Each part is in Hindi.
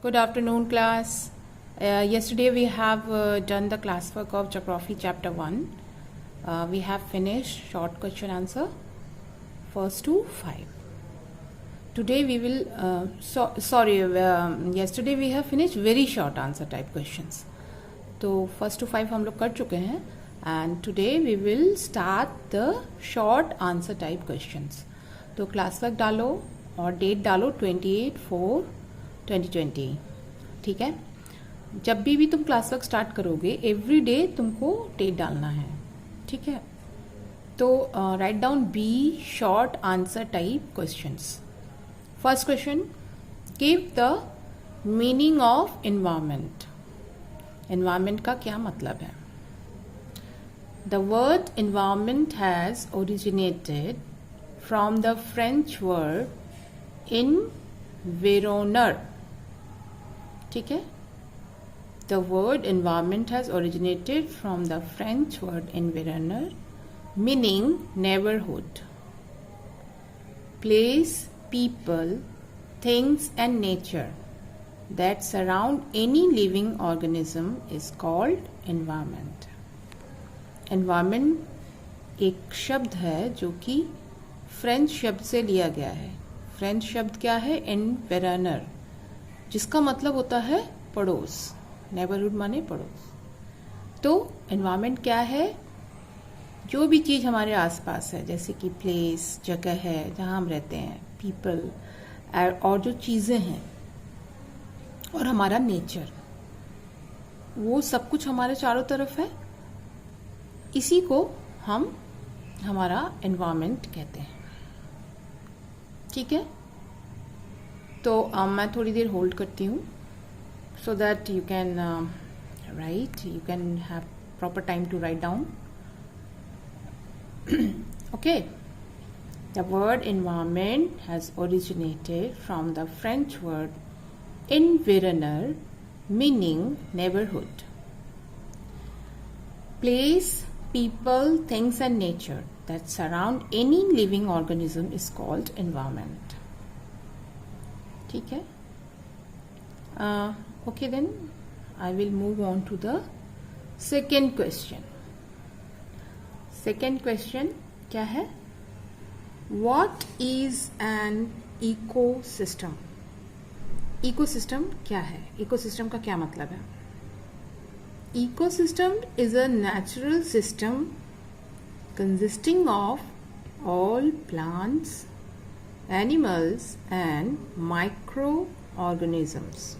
Good afternoon, class. Yesterday we have done the classwork of Geography Chapter 1. We have finished short question answer, first to 5. Today we will, yesterday we have finished very short answer type questions. तो first to 5 हम लोग कर चुके हैं and today we will start the short answer type questions. तो classwork डालो और date डालो 28/4/2020. ठीक है, जब भी तुम क्लास वर्क स्टार्ट करोगे एवरी डे तुमको डेट डालना है. ठीक है, तो write down B short answer type questions. First question, give the meaning of environment. Environment का क्या मतलब है? The word environment has originated from the French word environner. ठीक है, the word environment has originated from the French word environner, meaning neighborhood. Place, people, things and nature that surround any living organism is called environment. Environment एक शब्द है जो कि फ्रेंच शब्द से लिया गया है. फ्रेंच शब्द क्या है? एनवायरनर, जिसका मतलब होता है पड़ोस. नेबरहुड माने पड़ोस. तो एनवायरनमेंट क्या है? जो भी चीज़ हमारे आसपास है, जैसे कि प्लेस, जगह है जहाँ हम रहते हैं, पीपल और जो चीज़ें हैं, और हमारा नेचर, वो सब कुछ हमारे चारों तरफ है. इसी को हम हमारा एनवायरनमेंट कहते हैं. ठीक है, तो मैं थोड़ी देर होल्ड करती हूँ so that you can write, you can have proper time to write down. Okay, the word environment has originated from the French word environner, meaning neighborhood. Place, people, things and nature that surround any living organism is called environment. ठीक है, okay, then I will move on to the second question. Second question क्या है? What is an ecosystem? Ecosystem क्या है? Ecosystem का क्या मतलब है? Ecosystem is a natural system consisting of all plants, animals and microorganisms.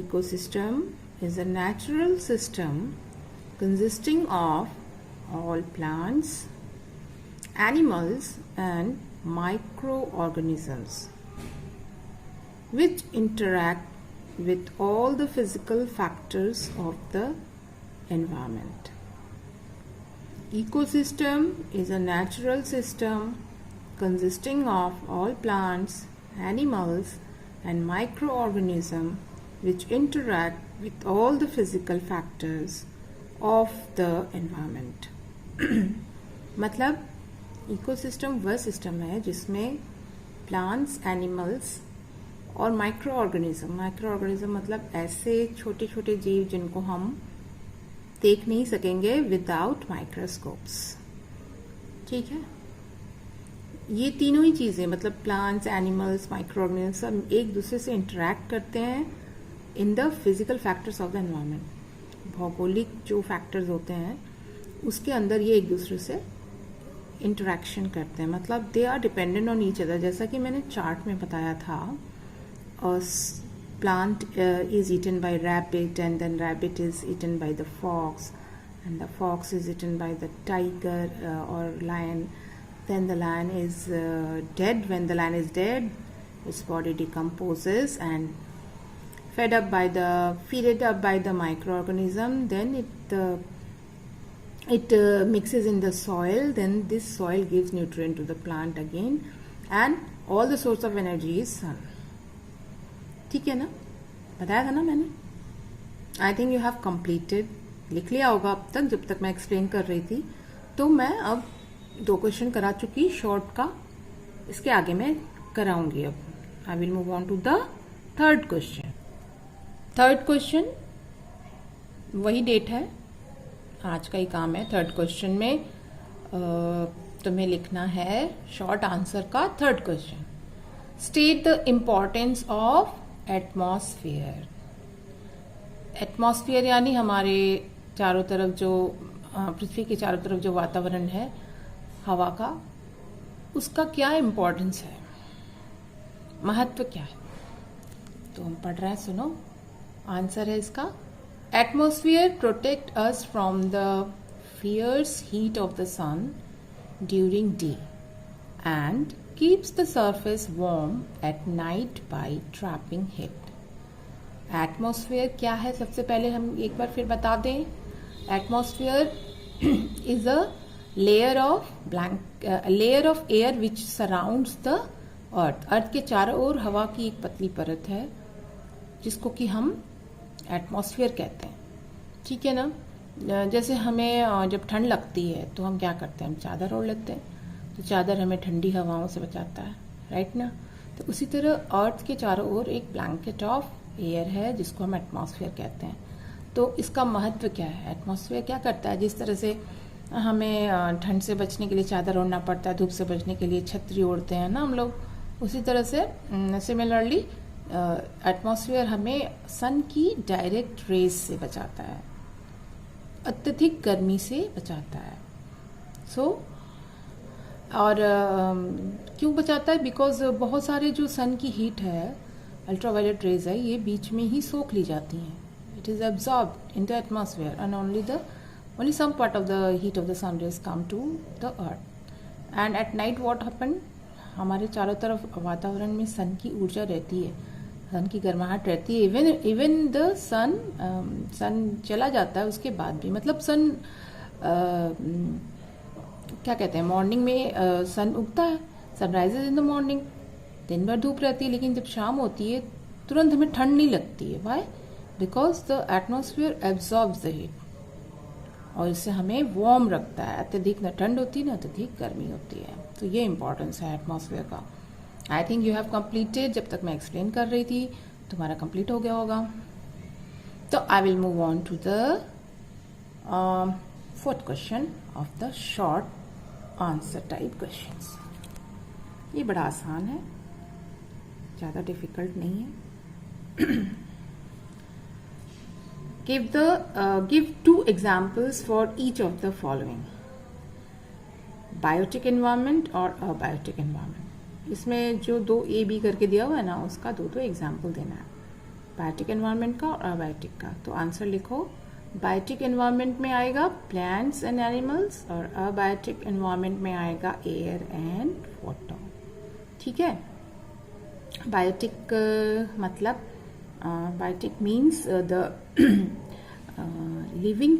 Ecosystem is a natural system consisting of all plants, animals and microorganisms which interact with all the physical factors of the environment. Ecosystem is a natural system consisting of all plants, animals and microorganisms which interact with all the physical factors of the environment. मतलब इकोसिस्टम वह सिस्टम है जिसमें प्लांट्स, एनिमल्स और माइक्रो ऑर्गेनिज्म मतलब ऐसे छोटे छोटे जीव जिनको हम देख नहीं सकेंगे विदाउट माइक्रोस्कोप्स. ठीक है, ये तीनों ही चीज़ें मतलब प्लांट्स, एनिमल्स, माइक्रो ऑर्गेनिज्म सब एक दूसरे से इंटरेक्ट करते हैं in the physical factors of the environment. भौगोलिक जो फैक्टर्स होते हैं उसके अंदर ये एक दूसरे से इंटरेक्शन करते हैं. मतलब they are dependent on each other. जैसा कि मैंने चार्ट में बताया था, plant is eaten by rabbit and then rabbit is eaten by the fox and the fox is eaten by the tiger or lion. Then the lion is dead. When the lion is dead, its body decomposes and fed up by the microorganism. Then it mixes in the soil. Then this soil gives nutrient to the plant again and all the source of energy is sun. ठीक है ना, बताया था ना मैंने. आई थिंक यू हैव कंप्लीटेड, लिख लिया होगा अब तक जब तक मैं एक्सप्लेन कर रही थी. तो मैं अब 2 क्वेश्चन करा चुकी शॉर्ट का, इसके आगे मैं कराऊंगी. अब I will move on to the third question वही डेट है, आज का ही काम है। थर्ड क्वेश्चन में तुम्हें लिखना है शॉर्ट आंसर का third question. State the importance of atmosphere. Atmosphere यानी हमारे चारों तरफ जो पृथ्वी के चारों तरफ जो वातावरण है हवा का, उसका क्या इम्पोर्टेंस है, महत्व क्या है। तो हम पढ़ रहे हैं, सुनो। आंसर है इसका, atmosphere protect us from the fierce heat of the sun during day and keeps the surface warm at night by trapping heat. Atmosphere क्या है, सबसे पहले हम एक बार फिर बता दें। Atmosphere is a layer of air which surrounds the earth के चारों ओर हवा की एक पतली परत है जिसको कि हम एटमॉस्फेयर कहते हैं, ठीक है ना। जैसे हमें जब ठंड लगती है तो हम क्या करते हैं, हम चादर ओढ़ लेते हैं, तो चादर हमें ठंडी हवाओं से बचाता है, राइट ना। तो उसी तरह अर्थ के चारों ओर एक ब्लैंकेट ऑफ एयर है जिसको हम एटमॉस्फेयर कहते हैं। तो इसका महत्व क्या है, एटमॉस्फेयर क्या करता है। जिस तरह से हमें ठंड से बचने के लिए चादर ओढ़ना पड़ता है, धूप से बचने के लिए छतरी ओढ़ते हैं ना हम लोग, उसी तरह से सिमिलरली एटमॉस्फेयर हमें सन की डायरेक्ट रेज से बचाता है, अत्यधिक गर्मी से बचाता है। और क्यों बचाता है, बिकॉज बहुत सारे जो सन की हीट है, अल्ट्रावायलेट रेज है, ये बीच में ही सोख ली जाती हैं। It is absorbed in the atmosphere and only some part of the heat of the sun rays come to the earth. And at night what happen, हमारे चारों तरफ वातावरण में सन की ऊर्जा रहती है, सन की गर्माहट रहती है। इवन द सन चला जाता है उसके बाद भी, मतलब सन क्या कहते हैं, मॉर्निंग में सन उगता है, सनराइजेज इन द मॉर्निंग, दिन भर धूप रहती है, लेकिन जब शाम होती है तुरंत हमें ठंड नहीं लगती है। Why? Because the atmosphere absorbs the heat और इससे हमें वार्म रखता है। अत्यधिक न ठंड होती है, न अत्यधिक गर्मी होती है। तो ये इंपॉर्टेंस है एटमॉस्फेयर का। आई थिंक यू हैव कंप्लीटेड। जब तक मैं एक्सप्लेन कर रही थी तुम्हारा कंप्लीट हो गया होगा। तो I will move on to the fourth question of the short answer type questions. ये बड़ा आसान है, ज़्यादा डिफिकल्ट नहीं है। Give two examples for each of the following: biotic environment और abiotic environment। इसमें जो दो A B करके दिया हुआ है ना, उसका दो एग्जाम्पल देना है, बायोटिक एनवायरनमेंट का और अबायोटिक का। तो आंसर लिखो, बायोटिक एनवायरनमेंट में आएगा प्लांट्स एंड एनिमल्स और अबायोटिक एनवायरनमेंट में आएगा एयर एंड वाटर, ठीक है। बायोटिक मतलब biotic means the living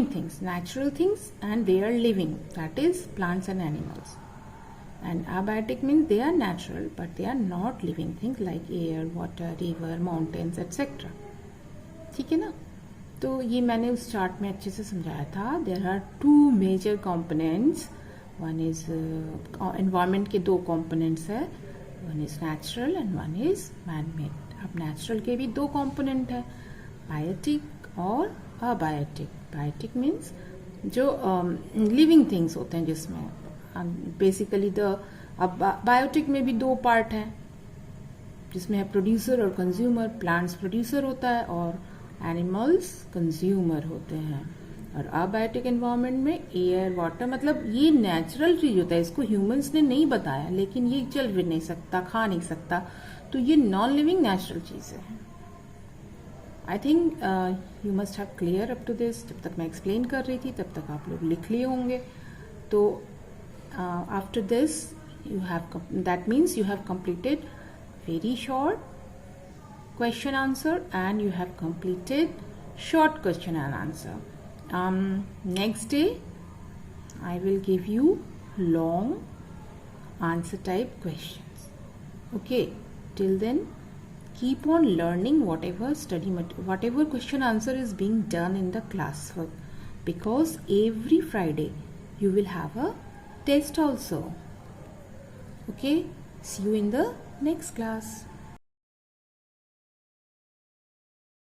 things, natural things, and they are living, that is plants and animals. And abiotic means they are natural but they are not living things like air, water, river, mountains, etc. ठीक है ना। तो ये मैंने उस चार्ट में अच्छे से समझाया था। There are two major components. One is environment के दो components है, one is natural and one is man made. अब नेचुरल के भी दो कंपोनेंट है, बायोटिक और अबायोटिक। बायोटिक मीन्स जो लिविंग थिंग्स होते हैं, जिसमें बेसिकली अब बायोटिक में भी दो पार्ट है, जिसमें है प्रोड्यूसर और कंज्यूमर। प्लांट्स प्रोड्यूसर होता है और एनिमल्स कंज्यूमर होते हैं। और अबायोटिक एनवायरनमेंट में एयर, वाटर, मतलब ये नेचुरल चीज होता है, इसको ह्यूमंस ने नहीं बताया, लेकिन ये चल भी नहीं सकता, खा नहीं सकता, तो ये नॉन लिविंग नेचुरल चीज है। I think you must have clear up to this. जब तक मैं एक्सप्लेन कर रही थी तब तक आप लोग लिख लिए होंगे। तो after this you have that means you have completed very short question answer and you have completed short question and answer. Next day I will give you long answer type questions. Okay, till then keep on learning whatever question answer is being done in the classwork, because every Friday you will have a test also. Okay, see you in the next class.